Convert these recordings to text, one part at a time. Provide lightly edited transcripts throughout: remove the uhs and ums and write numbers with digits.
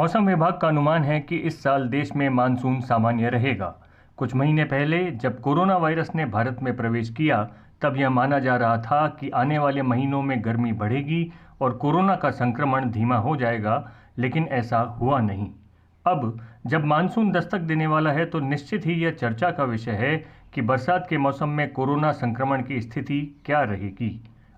मौसम विभाग का अनुमान है कि इस साल देश में मानसून सामान्य रहेगा। कुछ महीने पहले जब कोरोना वायरस ने भारत में प्रवेश किया, तब यह माना जा रहा था कि आने वाले महीनों में गर्मी बढ़ेगी और कोरोना का संक्रमण धीमा हो जाएगा, लेकिन ऐसा हुआ नहीं। अब जब मानसून दस्तक देने वाला है तो निश्चित ही यह चर्चा का विषय है कि बरसात के मौसम में कोरोना संक्रमण की स्थिति क्या रहेगी।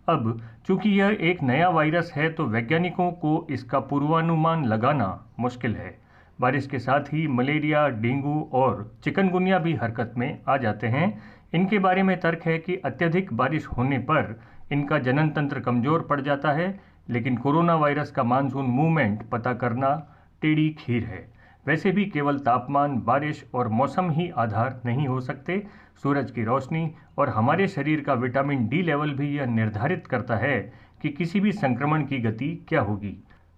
अब चूंकि यह एक नया वायरस है तो वैज्ञानिकों को इसका पूर्वानुमान लगाना मुश्किल है। बारिश के साथ ही मलेरिया, डेंगू और चिकनगुनिया भी हरकत में आ जाते हैं। इनके बारे में तर्क है कि अत्यधिक बारिश होने पर इनका जनन तंत्र कमजोर पड़ जाता है, लेकिन कोरोना वायरस का मानसून मूवमेंट पता करना टेढ़ी खीर है। वैसे भी केवल तापमान, बारिश और मौसम ही आधार नहीं हो सकते। सूरज की रोशनी और हमारे शरीर का विटामिन डी लेवल भी यह निर्धारित करता है कि किसी भी संक्रमण की गति क्या होगी।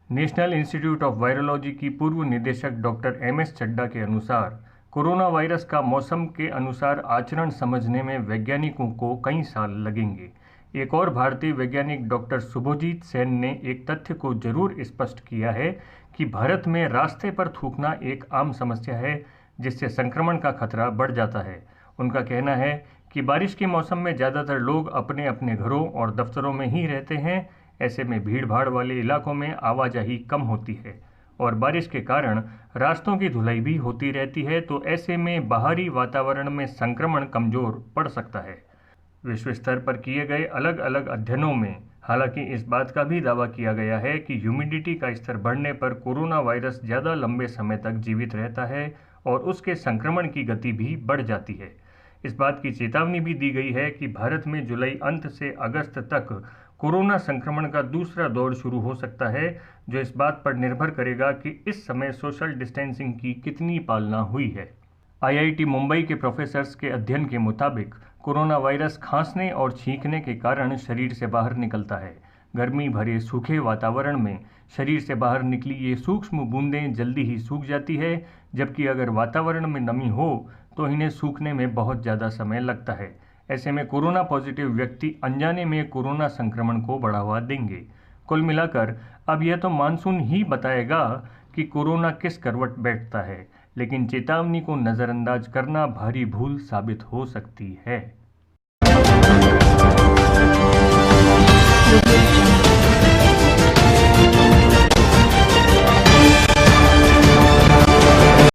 नेशनल इंस्टीट्यूट ऑफ वायरोलॉजी की पूर्व निदेशक डॉक्टर एम.एस. चड्डा के अनुसार कोरोना वायरस का मौसम के अनुसार आचरण समझने में वैज्ञानिकों को कई साल लगेंगे। एक और भारतीय वैज्ञानिक डॉक्टर शुभजीत सेन ने एक तथ्य को जरूर स्पष्ट किया है कि भारत में रास्ते पर थूकना एक आम समस्या है, जिससे संक्रमण का खतरा बढ़ जाता है। उनका कहना है कि बारिश के मौसम में ज़्यादातर लोग अपने अपने घरों और दफ्तरों में ही रहते हैं। ऐसे में भीड़ भाड़ वाले इलाकों में आवाजाही कम होती है और बारिश के कारण रास्तों की धुलाई भी होती रहती है, तो ऐसे में बाहरी वातावरण में संक्रमण कमजोर पड़ सकता है। विश्व स्तर पर किए गए अलग अलग अध्ययनों में हालांकि इस बात का भी दावा किया गया है कि ह्यूमिडिटी का स्तर बढ़ने पर कोरोना वायरस ज़्यादा लंबे समय तक जीवित रहता है और उसके संक्रमण की गति भी बढ़ जाती है। इस बात की चेतावनी भी दी गई है कि भारत में जुलाई अंत से अगस्त तक कोरोना संक्रमण का दूसरा दौर शुरू हो सकता है, जो इस बात पर निर्भर करेगा कि इस समय सोशल डिस्टेंसिंग की कितनी पालना हुई है। आईआईटी मुंबई के प्रोफेसर्स के अध्ययन के मुताबिक कोरोना वायरस खांसने और छींकने के कारण शरीर से बाहर निकलता है। गर्मी भरे सूखे वातावरण में शरीर से बाहर निकली ये सूक्ष्म बूंदें जल्दी ही सूख जाती है, जबकि अगर वातावरण में नमी हो तो इन्हें सूखने में बहुत ज़्यादा समय लगता है। ऐसे में कोरोना पॉजिटिव व्यक्ति अनजाने में कोरोना संक्रमण को बढ़ावा देंगे। कुल मिलाकर अब यह तो मानसून ही बताएगा कि कोरोना किस करवट बैठता है, लेकिन चेतावनी को नज़रअंदाज करना भारी भूल साबित हो सकती है।